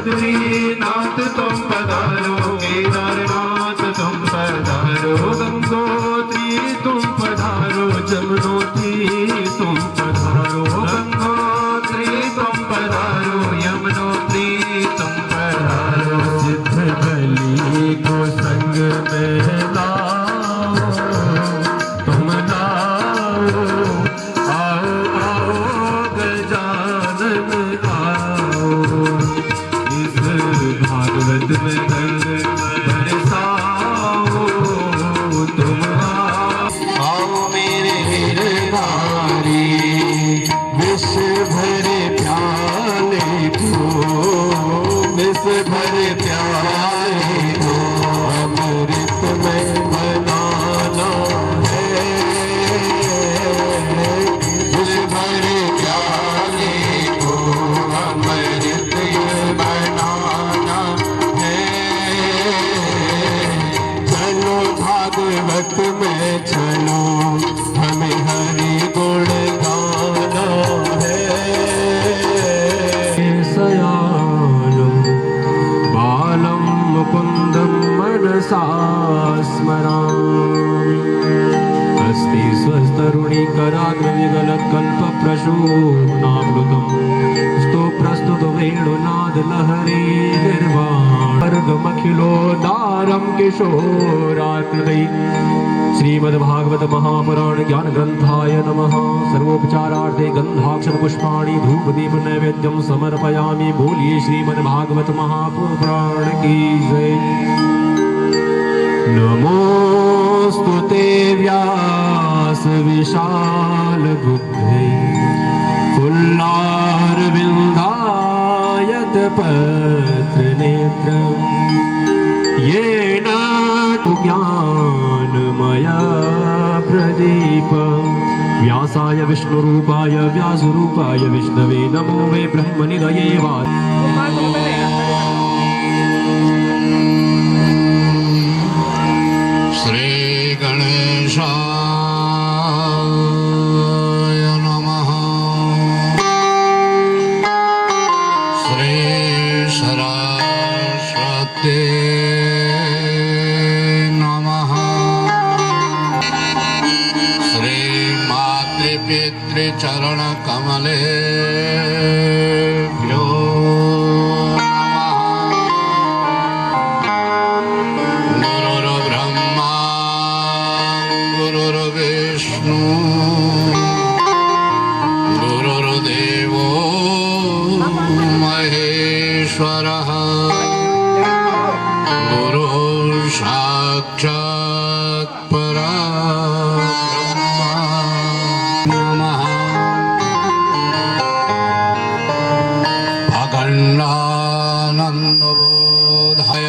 बद्रीनाथ तुम पधारो, केदारनाथ तुम पधारो, गंगोत्री तुम पधारो, जमुनोत्री तुम पधारो, गंगोत्री तुम पधारो, यमुनोत्री तुम पधारो। सिद्ध बलि को संग में लाओ, तुम लाओ, आओ आओ गजानन आओ, इस भागवत में दर्द बरसाओ, तुम आओ मेरे गिरधारी, विष भरे प्याले को, विष भरे प्याले को अमृत में बनाना है, विष भरे प्याले को अमृत में बनाना है। चलो भागवत में चलो, हमें हरि गुण गाना है। सयानं बालं मुकुन्दं मनसा स्मरामि, अस्ति स्वस्तरुणीकराग्रविगलत्कल्पप्रसूनामृतं, स्तोत्रस्तुतो वेणुनादलहरी निर्वाणमखिलोदारं किशोरात्मदै। श्रीमद्भागवत महापुराण ज्ञान ग्रंथाय नमः। सर्वोपचारार्थे गंधाक्षर पुष्पाणि धूपदीप नैवेद्यम समर्पयामि। बोलिए श्रीमद्भागवत महापुराण की जय। नमोस्तुते व्यास विशाल बुद्धे, फुल्लारविन्दायत पत्र नेत्रम्, येन ज्ञानमया प्रदीपम्। व्यासाय विष्णुरूपाय व्यासरूपाय विष्णवे नमो मे ब्रह्मनिधये वाच। श्री गणेशाय नमः। श्री सरस्वती नमः। श्री मातृपितृचरण कमले गुरुर्देवो महेश्वरः, गुरुः साक्षात् परब्रह्म। नमः अखण्डानन्दबोधाय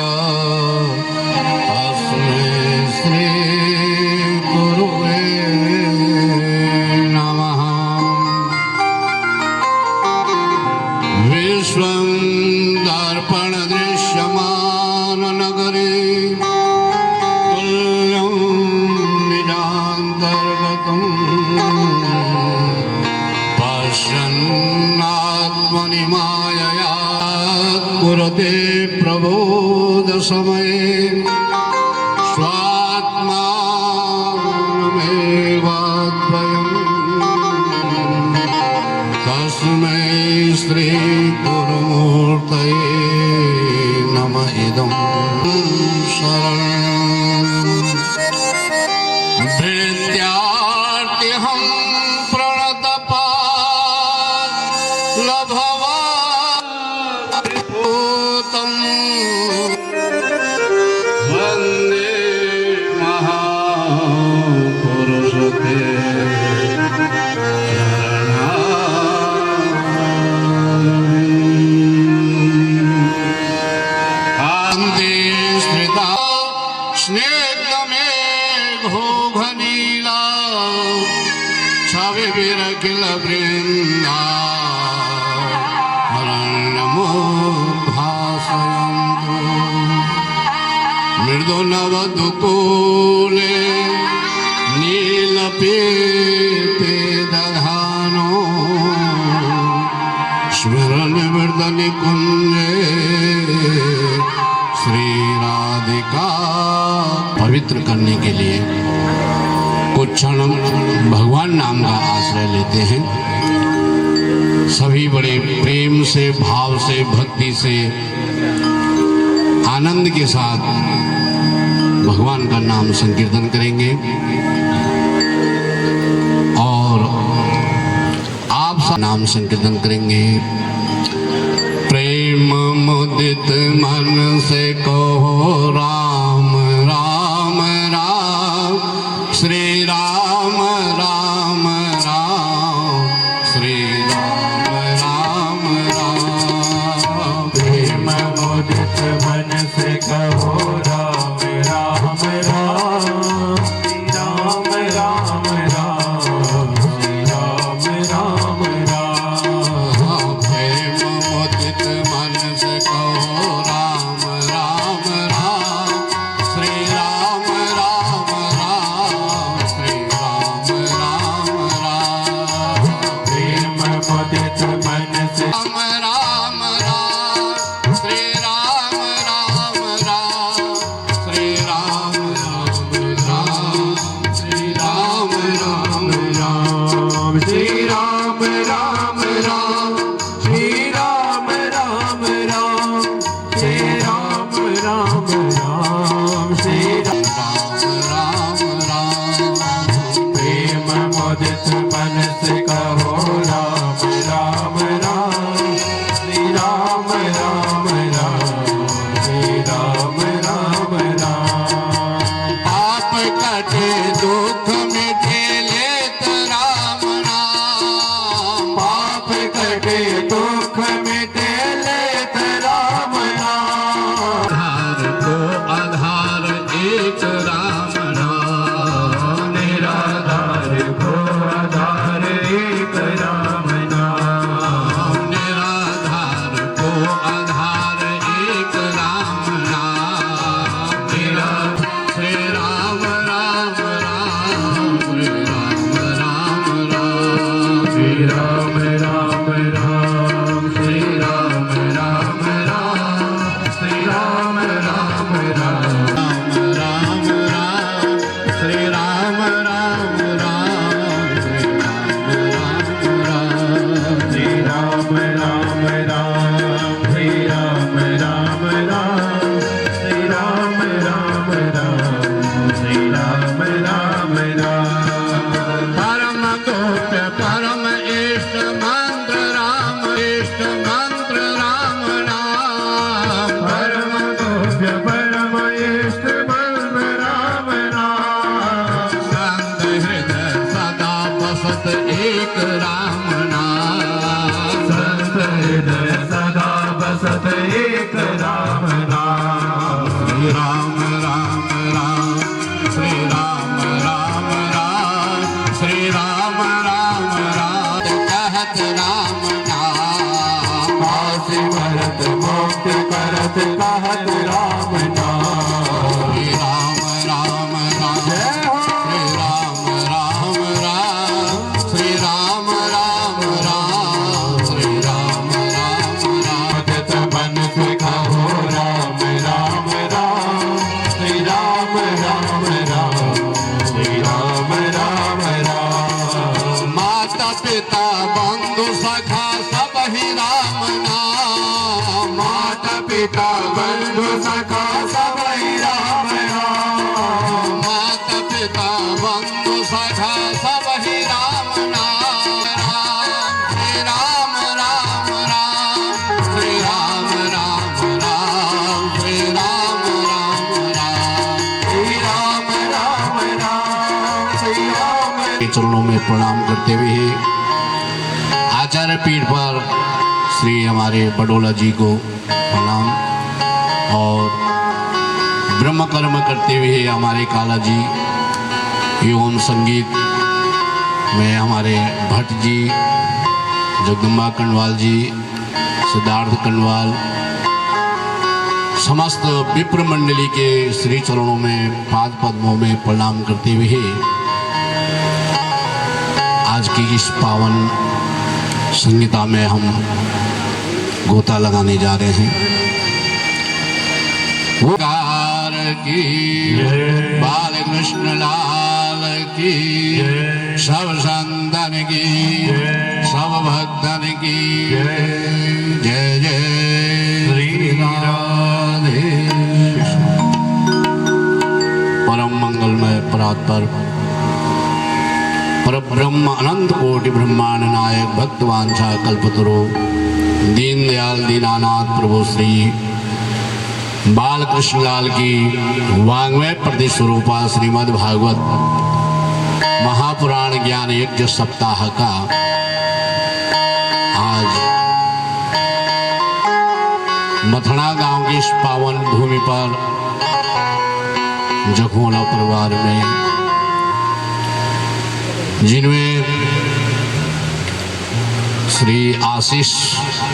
तस्मै श्री गुरुवे नमः। विश्वं दर्पण दृश्यमान नगरे, तुल्यं निजान्तर्गतं पश्यन्नात्मनि मायया कुरुते प्रबोध समये, स्वात्मानमेवाद्वयम्। तस्मै श्री गुरुमूर्तये नमः। इदं शरणं भृत्यार्तिहं प्रणतपालभवात्रिभूतं, वन्दे महापुरुषते स्निग्धमेघोघनीला छविभिरखिल वृन्दा अरण्यमुद्भासयन्तु। मृदुनवदुकूले नीलपीते दधानो, स्मरन् मदन कुंज श्री राधिका। पवित्र करने के लिए कुछ क्षण भगवान नाम का आश्रय लेते हैं। सभी बड़े प्रेम से, भाव से, भक्ति से, आनंद के साथ भगवान का नाम संकीर्तन करेंगे और आप सब नाम संकीर्तन करेंगे। प्रेम मुदित मन से कहो राम राम राम, श्री राम राम राम, श्री राम राम राम। प्रेम मुदित मन से कहो राम राम राम, राम राम राम, राम राम राम। प्रेम मुदित मन से कहो राम राम राम, श्री राम राम राम, श्री राम राम राम। प्रेम मुदित मन से राम राम राम, श्री राम राम राम, श्री राम राम राम, श्री राम राम राम, श्री राम राम राम, श्री राम राम राम, श्री राम राम राम, श्री राम राम। प्रेम मुदित मन से कहो राम राम राम, श्री राम राम राम, श्री राम राम राम। पाप कटे दुख मिटे लेत राम नाम, पाप कटे दुख मिटे लेत राम नाम। आधार को आधार एक राम नाम, निराधार को आधार एक राम नाम। निराधार को आधार एक राम नाम, श्री राम राम राम, श्री राम राम राम, श्री राम राम राम, श्री राम राम राम, श्री राम राम राम। राम राम, श्री राम राम राम, श्री राम राम राम। श्री राम राम राम, श्री राम राम राम, श्री राम राम राम। परम गोप्य परम इष्ट मंत्र राम, इष्ट मंत्र राम नाम। परम गोप्य परम इष्ट मंत्र राम नाम। संत हृदय सदा बसत एक राम नाम, संत हृदय सदा बसत एक राम नाम। श्री राम राम राम, श्री राम राम राम, श्री राम राम राम। कहत राम नाम, काशी भरत मुक्त करत कहत राम नाम। श्री राम राम राम, जय हो। श्री राम राम राम, श्री राम राम राम, श्री राम राम राम। मुदित मन से कहो राम राम राम, श्री राम राम राम, श्री राम राम राम। माता पिता बंधु सखा सब ही राम नाम, माता पिता बंधु सखा सब ही राम नाम। माता पिता बंधु सखा सब ही राम नाम। श्री राम राम राम, श्री राम राम राम, श्री राम राम राम। श्री राम राम राम, श्री राम। के चरणों में प्रणाम करते हुए आचार्य पीठ पर श्री हमारे बडोला जी को प्रणाम और ब्रह्म कर्म करते हुए हमारे काला जी एवं संगीत में हमारे भट्ट जी, जगदम्बा कण्वाल जी, सिद्धार्थ कण्वाल, समस्त विप्र मंडली के श्री चरणों में पाद पद्मों में प्रणाम करते हुए आज की इस पावन संहिता में हम गोता लगाने जा रहे हैं। वो कार की बाल कृष्ण लाल की, सब संतन की, सब भक्तन की जय जय श्री राधे। परम मंगलमय परात्पर परब्रह्म अनंत कोटि ब्रह्मांड नायक भक्तवांछा कल्पतरु दीनदयाल दीनानाथ प्रभु श्री बालकृष्ण लाल की वाङ्मय प्रति स्वरूपा श्रीमद् भागवत महापुराण ज्ञान यज्ञ सप्ताह का आज मथुरा गांव की इस पावन भूमि पर जखोला परिवार में, जिनमें श्री आशीष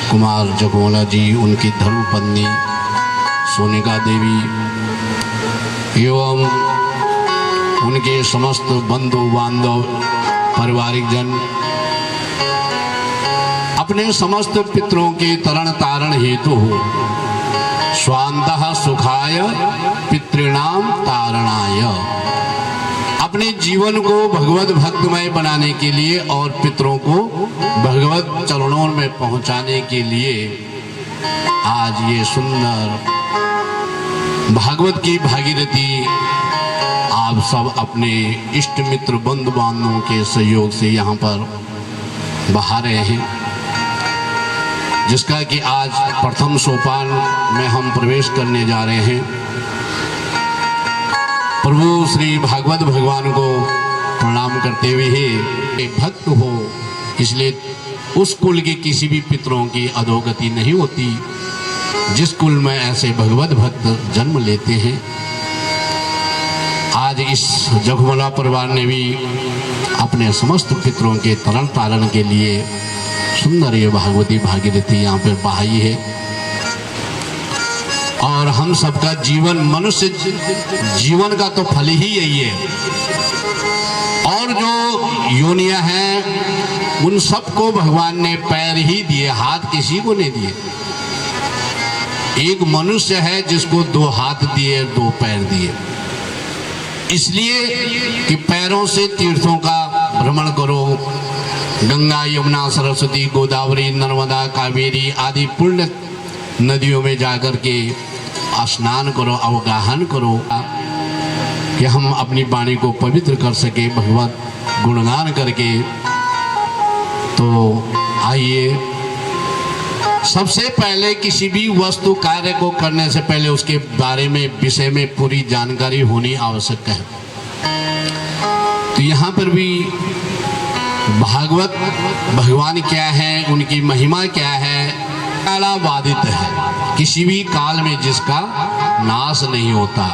कुमार जखोला जी, उनकी धर्मपत्नी सोनिका देवी एवं उनके समस्त बंधु बांधव पारिवारिक जन अपने समस्त पितरों के तरण तारण हेतु स्वांतः सुखाय पितृणाम तारणाय, अपने जीवन को भगवत भक्तमय बनाने के लिए और पितरों को भगवत चरणों में पहुंचाने के लिए आज ये सुंदर भागवत की भागीरथी आप सब अपने इष्ट मित्र बंधु बांधवों के सहयोग से यहाँ पर बहा रहे हैं, जिसका कि आज प्रथम सोपान में हम प्रवेश करने जा रहे हैं। प्रभु श्री भागवत भगवान को प्रणाम करते हुए ही भक्त हो, इसलिए उस कुल के किसी भी पितरों की अधोगति नहीं होती जिस कुल में ऐसे भगवत भक्त जन्म लेते हैं। आज इस जखमला परिवार ने भी अपने समस्त पितरों के तरण तारण के लिए सुंदर ये भागवती भागीरथी यहाँ पर बहाई है। और हम सबका जीवन, मनुष्य जीवन का तो फल ही यही है, और जो योनियां हैं उन सबको भगवान ने पैर ही दिए, हाथ किसी को नहीं दिए। एक मनुष्य है जिसको 2 हाथ दिए, 2 पैर दिए, इसलिए कि पैरों से तीर्थों का भ्रमण करो, गंगा यमुना सरस्वती गोदावरी नर्मदा कावेरी आदि पुण्य नदियों में जाकर के स्नान करो, अवगाहन करो, कि हम अपनी वाणी को पवित्र कर सके भगवत गुणगान करके। तो आइए, सबसे पहले किसी भी वस्तु कार्य को करने से पहले उसके बारे में, विषय में पूरी जानकारी होनी आवश्यक है। तो यहाँ पर भी भागवत भगवान क्या है, उनकी महिमा क्या है, कालाबाधित है, किसी भी काल में जिसका नाश नहीं होता,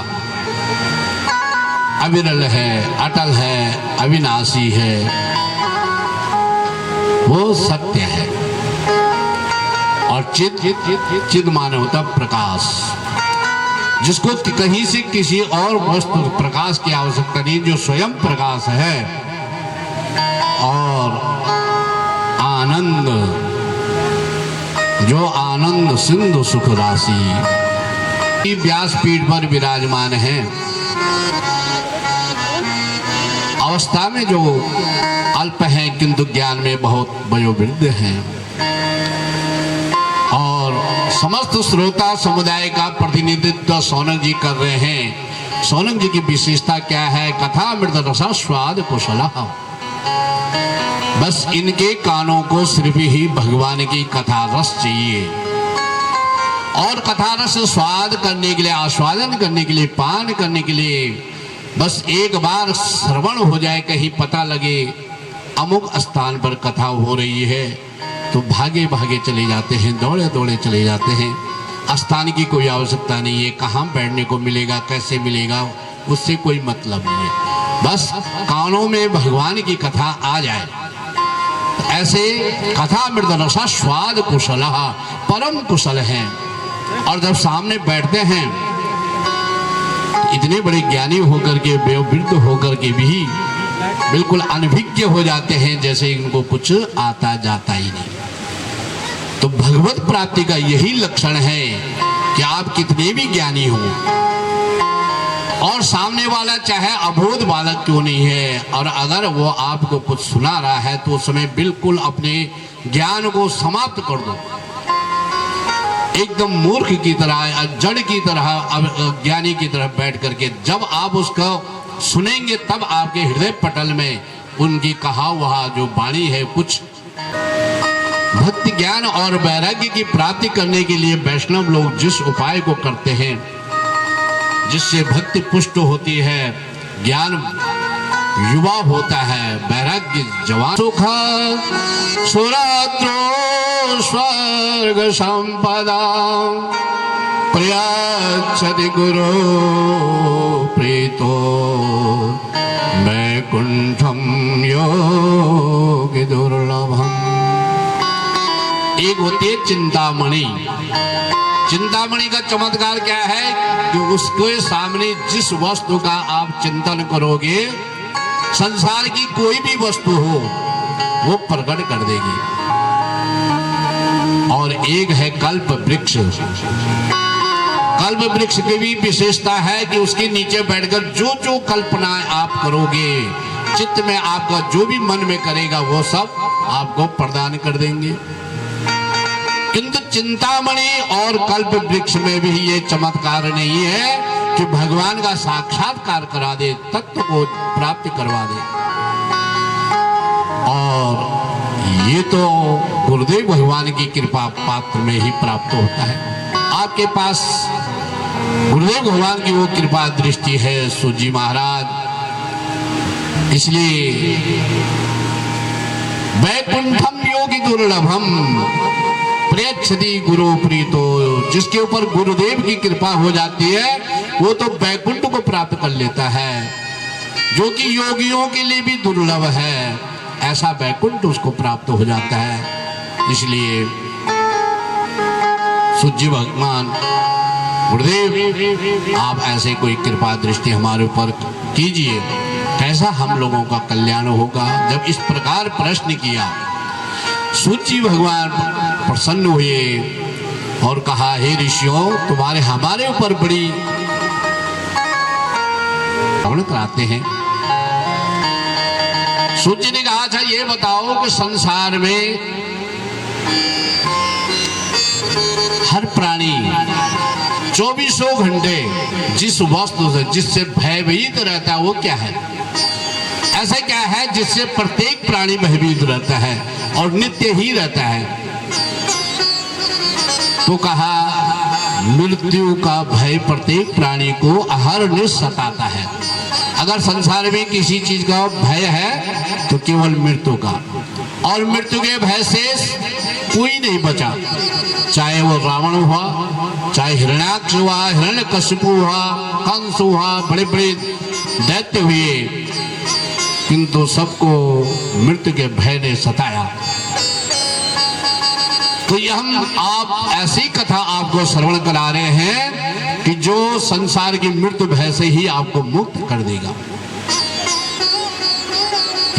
अविरल है, अटल है, अविनाशी है, वो सत्य है। और चिद माने होता प्रकाश, जिसको कहीं से किसी और वस्तु प्रकाश की आवश्यकता नहीं, जो स्वयं प्रकाश है। और आनंद, जो आनंद सिंधु सुख राशि व्यासपीठ पर विराजमान है, अवस्था में जो अल्प हैं किंतु ज्ञान में बहुत वयोवृद्ध हैं। और समस्त श्रोता समुदाय का प्रतिनिधित्व सौनक जी कर रहे हैं। सौनक जी की विशेषता क्या है? कथा मृत रसा स्वाद कुशला। बस इनके कानों को सिर्फ ही भगवान की कथा रस चाहिए, और कथा रस स्वाद करने के लिए, आस्वादन करने के लिए, पान करने के लिए बस एक बार श्रवण हो जाए, कहीं पता लगे अमुक स्थान पर कथा हो रही है, तो भागे भागे चले जाते हैं, दौड़े दौड़े चले जाते हैं। स्थान की कोई आवश्यकता नहीं है, कहाँ बैठने को मिलेगा, कैसे मिलेगा, उससे कोई मतलब नहीं है। बस कानों में भगवान की कथा आ जाए। ऐसे कथा मृत रसा स्वाद कुशला, परम कुशल हैं। और जब सामने बैठते हैं, इतने बड़े ज्ञानी होकर के, वयोवृद्ध होकर के भी बिल्कुल अनभिज्ञ हो जाते हैं, जैसे इनको कुछ आता जाता ही नहीं। तो भगवत प्राप्ति का यही लक्षण है कि आप कितने भी ज्ञानी हो और सामने वाला चाहे अबोध बालक क्यों नहीं है, और अगर वो आपको कुछ सुना रहा है तो उस समय बिल्कुल अपने ज्ञान को समाप्त कर दो। एकदम मूर्ख की तरह, जड़ की तरह, ज्ञानी की तरह बैठ करके जब आप उसको सुनेंगे तब आपके हृदय पटल में उनकी कहा वहा जो वाणी है, कुछ भक्ति ज्ञान और वैराग्य की प्राप्ति करने के लिए वैष्णव लोग जिस उपाय को करते हैं, जिससे भक्ति पुष्ट होती है, ज्ञान युवा होता है, वैराग्य जवान, सुख सुरात्रो स्वर्ग संपदा प्रयाच्छति गुरु प्रीतो वैकुंठम योगी दुर्लभम। एक होती है चिंतामणि। चिंतामणि का चमत्कार क्या है कि उसके सामने जिस वस्तु का आप चिंतन करोगे, संसार की कोई भी वस्तु हो वो प्रकट कर देगी। और एक है कल्प वृक्ष। कल्प वृक्ष की भी विशेषता है कि उसके नीचे बैठकर जो जो कल्पनाएं आप करोगे, चित्त में आपका जो भी मन में करेगा वो सब आपको प्रदान कर देंगे। किंतु चिंतामणि और कल्प वृक्ष में भी ये चमत्कार नहीं है कि भगवान का साक्षात्कार करा दे, तत्व को प्राप्त करवा दे। और ये तो गुरुदेव भगवान की कृपा पात्र में ही प्राप्त होता है। आपके पास गुरुदेव भगवान की वो कृपा दृष्टि है सूजी महाराज, इसलिए वैकुंठम योगी दुर्लभम प्रयच्छति गुरु प्रीतो। जिसके ऊपर गुरुदेव की कृपा हो जाती है वो तो वैकुंठ को प्राप्त कर लेता है, जो कि योगियों के लिए भी दुर्लभ है। ऐसा वैकुंठ उसको प्राप्त हो जाता है। इसलिए सूजी भगवान गुरुदेव आप ऐसे कोई कृपा दृष्टि हमारे ऊपर कीजिए, कैसा हम लोगों का कल्याण होगा। जब इस प्रकार प्रश्न किया, सूची भगवान प्रसन्न हुए और कहा, हे ऋषियों, तुम्हारे हमारे ऊपर बड़ी श्रवण कराते हैं। सूची ने कहा, अच्छा ये बताओ कि संसार में हर प्राणी 24 घंटे जिस वस्तु से जिससे भयभीत रहता है वो क्या है? ऐसा क्या है जिससे प्रत्येक प्राणी भयभीत रहता है और नित्य ही रहता है? तो कहा, मृत्यु का भय प्रत्येक प्राणी को अहरनिश सताता है। अगर संसार में किसी चीज का भय है तो केवल मृत्यु का, और मृत्यु के भय से कोई नहीं बचा। चाहे वो रावण हुआ, चाहे हिरण्याक्ष हुआ, हिरण्यकशिपु हुआ, कंस हुआ, बड़े बड़े दैत्य हुए, किंतु सबको मृत्यु के भय ने सताया। तो ये हम आप ऐसी कथा आपको श्रवण करा रहे हैं कि जो संसार की मृत्यु भय से ही आपको मुक्त कर देगा।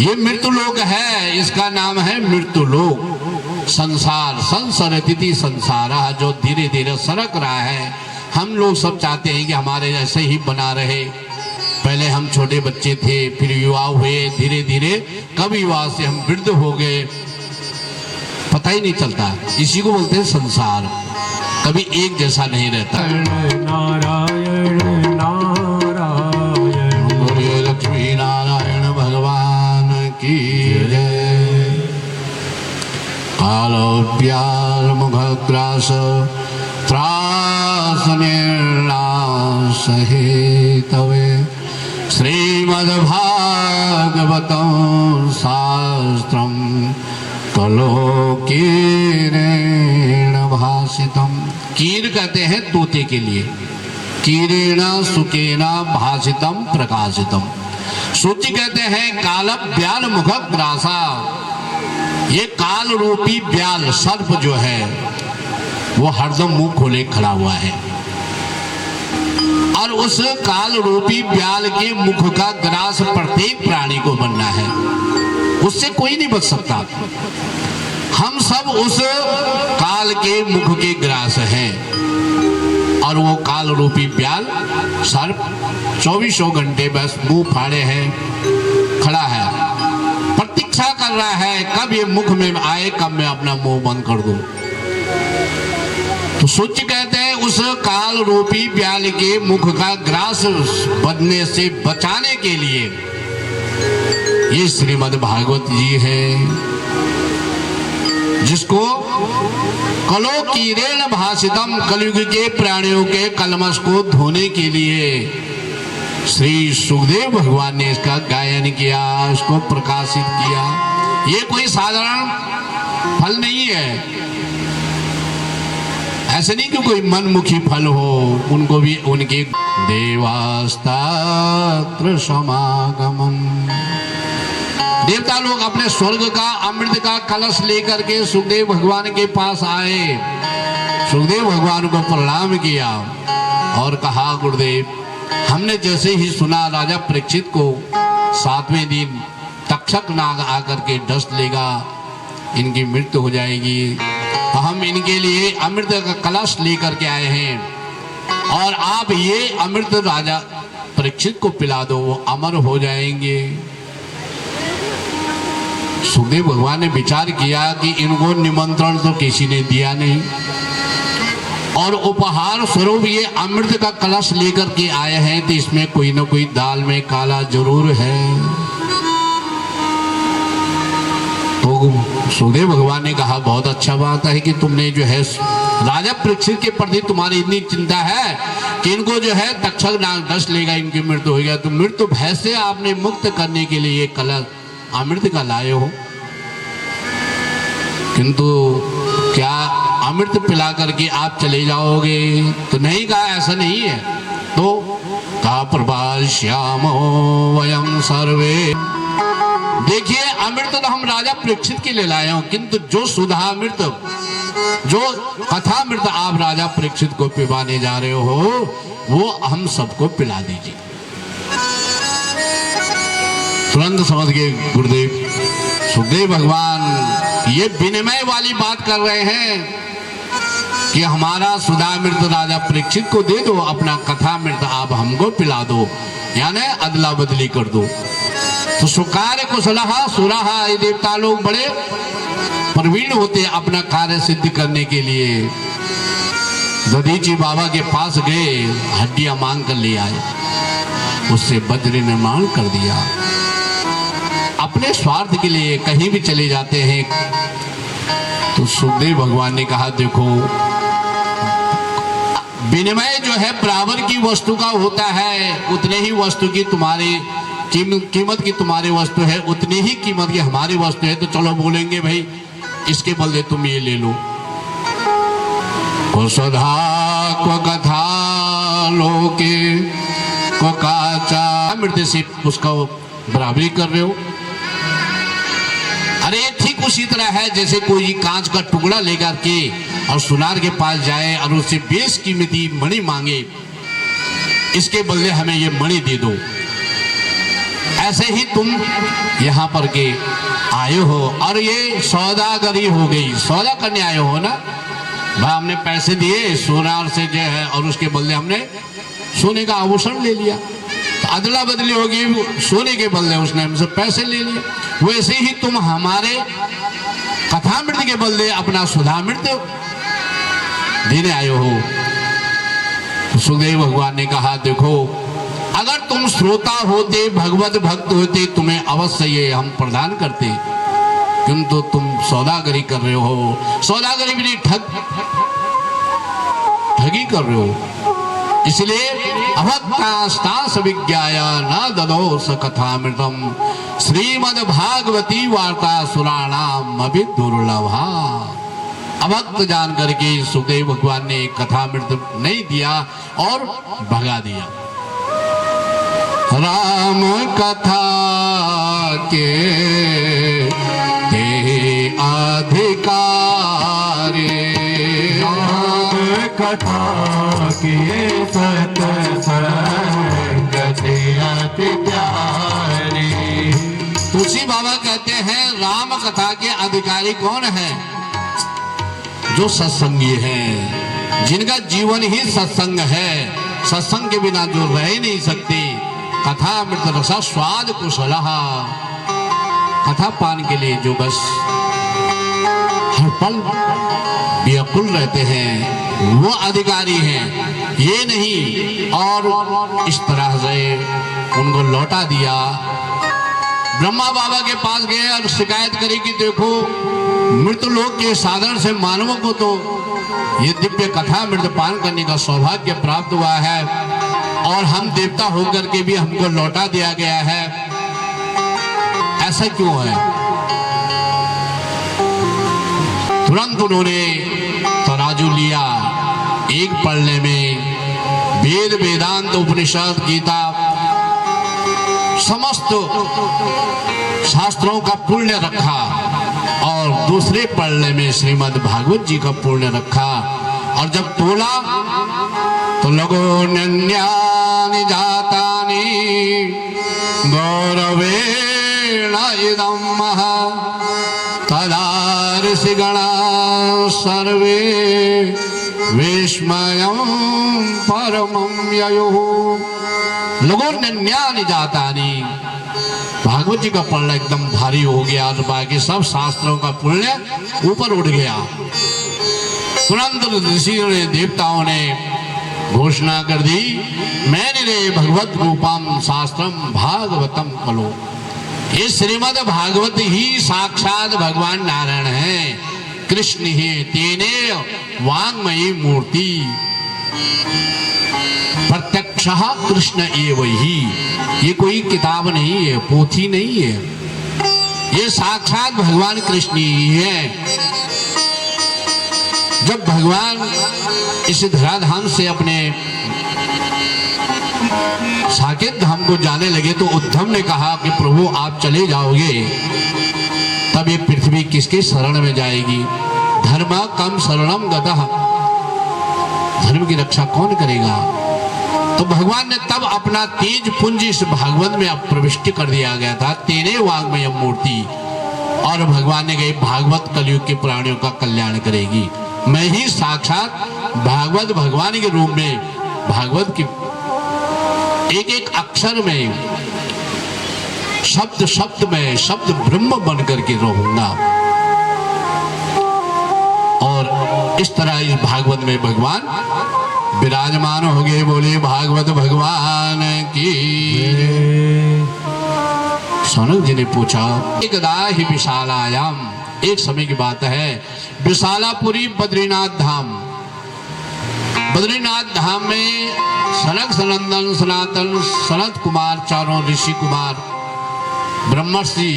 ये मृत्यु लोक है, इसका नाम है मृत्यु लोक। संसार संसरति संसारा, जो धीरे धीरे सरक रहा है। हम लोग सब चाहते हैं कि हमारे जैसे ही बना रहे। पहले हम छोटे बच्चे थे, फिर युवा हुए, धीरे धीरे कब युवा से हम वृद्ध हो गए, पता ही नहीं चलता। इसी को बोलते हैं संसार, कभी एक जैसा नहीं रहता। नारायण नारायण बोलिए लक्ष्मी नारायण भगवान की जय। कालोप्याल मुखग्रास त्रास निर्नाश हेतवे श्रीमद्भागवतं शास्त्रम कलोकीरेण भाषितम। कीर कहते हैं तोते के लिए, कीरेण सुकेन भाषितम प्रकाशितम। सूची कहते हैं काल ब्याल मुख ग्रासा। ये काल रूपी ब्याल सर्प जो है वो हरदम मुंह खोले खड़ा हुआ है, और उस काल रूपी ब्याल के मुख का ग्रास प्रत्येक प्राणी को बनना है, उससे कोई नहीं बच सकता। हम सब उस काल के मुख के ग्रास हैं और वो काल रूपी ब्याल सर्प 24 घंटे बस मुंह फाड़े हैं खड़ा है, प्रतीक्षा कर रहा है कब ये मुख में आए, कब मैं अपना मुंह बंद कर दूं। तो सूर्य कहते हैं उस काल रूपी ब्याल के मुख का ग्रास बदने से बचाने के लिए ये श्रीमद् भागवत जी है, जिसको कलो कीरेण भाषितम, कलयुग के प्राणियों के कलमश को धोने के लिए श्री सुखदेव भगवान ने इसका गायन किया, उसको प्रकाशित किया। ये कोई साधारण फल नहीं है, ऐसे नहीं कि कोई मनमुखी फल हो, उनको भी उनके देवास्त्र समागमम, देवता लोग अपने स्वर्ग का अमृत का कलश लेकर के सुखदेव भगवान के पास आए, सुखदेव भगवान को प्रणाम किया और कहा गुरुदेव हमने जैसे ही सुना राजा परीक्षित को 7वें दिन तक्षक नाग आकर के डस लेगा, इनकी मृत्यु हो जाएगी, तो हम इनके लिए अमृत का कलश लेकर के आए हैं और आप ये अमृत राजा परीक्षित को पिला दो, वो अमर हो जाएंगे। सुखदेव भगवान ने विचार किया कि इनको निमंत्रण तो किसी ने दिया नहीं और उपहार स्वरूप ये अमृत का कलश लेकर के आए हैं, तो इसमें कोई ना कोई दाल में काला जरूर है। तो सुखदेव भगवान ने कहा बहुत अच्छा बात है कि तुमने जो है राजा परीक्षित के प्रति तुम्हारी इतनी चिंता है कि इनको जो है तक्षक नाग डस लेगा, इनकी मृत्यु हो गया, तो मृत्यु भय से आपने मुक्त करने के लिए कलश अमृत का लाए हो, किंतु क्या अमृत पिला करके आप चले जाओगे? तो नहीं कहा, ऐसा नहीं है। तो कहा प्रभाष्यामो वयम सर्वे, देखिए अमृत तो हम राजा परीक्षित के लिए लाए हो, किंतु जो सुधामृत जो कथामृत आप राजा परीक्षित को पिलाने जा रहे हो वो हम सबको पिला दीजिए। तुरंत समझ गए गुरुदेव सुखदेव भगवान ये विनिमय वाली बात कर रहे हैं कि हमारा सुधामृत राजा परीक्षित को दे दो, अपना कथामृत आप हमको पिला दो, यानी अदला बदली कर दो। तो सुकार कुशलहा सुराहा, ये देवता लोग बड़े प्रवीण होते अपना कार्य सिद्ध करने के लिए। दधीची बाबा के पास गए, हड्डियां मांग कर ले आए, उससे वज्र निर्माण कर दिया। अपने स्वार्थ के लिए कहीं भी चले जाते हैं। तो सुखदेव भगवान ने कहा देखो विनिमय जो है बराबर की वस्तु का होता है, उतने ही वस्तु की तुम्हारी कीमत की तुम्हारी वस्तु है, उतनी ही कीमत की हमारी वस्तु है। तो चलो बोलेंगे भाई इसके बदले तुम ये ले लो। को सदा को कथा लोके को काचा, मृत्यु से उसका बराबरी कर रहे हो। अरे ठीक उसी तरह है जैसे कोई कांच का टुकड़ा लेकर के और सुनार के पास जाए और उससे बेशकीमती मणि मांगे, इसके बदले हमें ये मणि दे दो। ऐसे ही तुम यहाँ पर के आए हो और ये सौदागरी हो गई, सौदा करने आए हो ना भाई, हमने पैसे दिए सोनार से जो है और उसके बदले हमने सोने का आभूषण ले लिया, तो अदला बदली होगी, सोने के बदले उसने हमसे पैसे ले लिए। वैसे ही तुम हमारे कथामृत के बदले अपना सुधामृत देने आए हो। तो सुखदेव भगवान ने कहा देखो अगर तुम श्रोता होते, भगवत भक्त होते, तुम्हें अवश्य ये हम प्रदान करते, किंतु तुम सौदागरी कर रहे हो। सौदागरी भी नहीं, ठगी कर रहे हो। इसलिए अभक्तास्तास विज्ञाय न ददो स कथामृतम, श्रीमद् भागवती वार्ता सुराणाम अभी दुर्लभा। अभक्त जान करके सुखदेव भगवान ने कथामृत नहीं दिया और भगा दिया। राम कथा के ते अधिकारी, राम कथा के सत्संग से अति प्यारे। तुलसी बाबा कहते हैं राम कथा के अधिकारी कौन है? जो सत्संगी हैं, जिनका जीवन ही सत्संग है, सत्संग के बिना जो रह नहीं सकते, कथा मृत रसा स्वाद कुशलः, कथा पान के लिए जो बस हर पल व्याकुल रहते हैं, वो अधिकारी हैं, ये नहीं। और इस तरह से उनको लौटा दिया। ब्रह्मा बाबा के पास गए और शिकायत करी कि देखो, मृत लोक के साधारण से मानवों को तो ये दिव्य कथा मृत पान करने का सौभाग्य प्राप्त हुआ है, और हम देवता होकर के भी हमको लौटा दिया गया है, ऐसा क्यों है? तुरंत उन्होंने तराजू लिया, एक पलड़े में वेद वेदांत उपनिषद गीता समस्त शास्त्रों का पुण्य रखा, और दूसरे पलड़े में श्रीमद् भागवत जी का पुण्य रखा। और जब तोला तो लगो नन्यानि जातानि गौरवेण इदं महा, तदा ऋषिगणा सर्वे विस्मयं परमं ययुः। लोगों नन्यानि जातानि, भागवत जी का पढ़ना एकदम भारी हो गया, और बाकी सब शास्त्रों का पुण्य ऊपर उठ गया। तुरंत ऋषियों ने, देवताओं ने घोषणा कर दी, मैंने रे भगवत रूपम शास्त्रम भागवतम कलो। ये श्रीमद् भागवत ही साक्षात भगवान नारायण हैं, कृष्ण ही, तेने वांगमयी मूर्ति, प्रत्यक्षः कृष्ण एव ही। ये कोई किताब नहीं है, पोथी नहीं है, ये साक्षात भगवान कृष्ण ही है। जब भगवान इस धराधाम से अपने साकेत धाम को जाने लगे तो उद्धव ने कहा कि प्रभु आप चले जाओगे तब ये पृथ्वी किसके शरण में जाएगी? धर्म कम शरणम गतः, धर्म की रक्षा कौन करेगा? तो भगवान ने तब अपना तेज पुंज इस भागवत में प्रविष्ट कर दिया गया था, तेने वांगमय मूर्ति। और भगवान ने कहा भागवत कलयुग के प्राणियों का कल्याण करेगी। मैं ही साक्षात भागवत भगवान के रूप में भागवत की एक एक अक्षर में, शब्द शब्द में शब्द ब्रह्म बन करके रहूंगा। और इस तरह इस भागवत में भगवान विराजमान हो गए। बोले भागवत भगवान की। सनक जी ने पूछा, एकदा ही विशालायाम, एक समय की बात है, विशालापुरी बद्रीनाथ धाम, बद्रीनाथ धाम में सनक सनंदन सनातन सनत कुमार चारों ऋषि कुमार ब्रह्मर्षि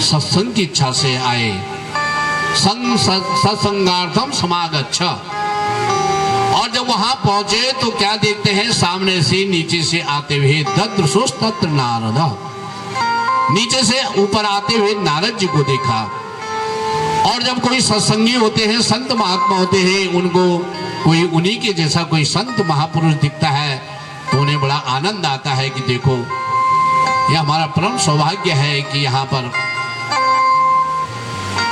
सत्संग की इच्छा से आए। सत्संगार्थम समागच्छ। और जब वहां पहुंचे तो क्या देखते हैं, सामने से नीचे से आते हुए ददृशोस्तत्र नारद, नीचे से ऊपर आते हुए नारद जी को देखा। और जब कोई सत्संगी होते हैं, संत महात्मा होते हैं, उनको कोई उन्हीं के जैसा कोई संत महापुरुष दिखता है तो उन्हें बड़ा आनंद आता है कि देखो यह हमारा परम सौभाग्य है कि यहाँ पर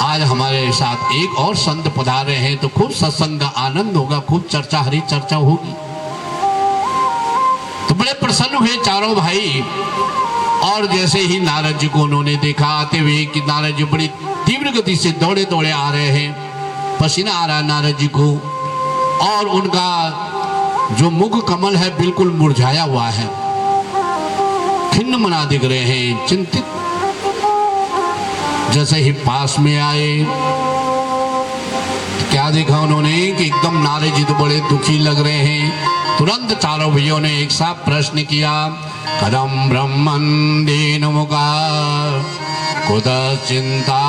आज हमारे साथ एक और संत पधारे हैं, तो खूब सत्संग का आनंद होगा, खूब चर्चा हरी चर्चा होगी। तो बड़े प्रसन्न हुए चारों भाई। और जैसे ही नारद जी को उन्होंने देखा आते हुए कि नारद जी बड़ी तीव्र गति से दौड़े दौड़े आ रहे हैं, पसीना आ रहा है नारद जी को, और उनका जो मुख कमल है बिल्कुल मुरझाया हुआ है, खिन्न मना दिख रहे हैं, चिंतित। जैसे ही पास में आए क्या देखा उन्होंने कि एकदम नारद जी तो बड़े दुखी लग रहे हैं। तुरंत चारों भाइयों ने एक साथ प्रश्न किया, कदम ब्रह्मन दीन मुका कुत चिंता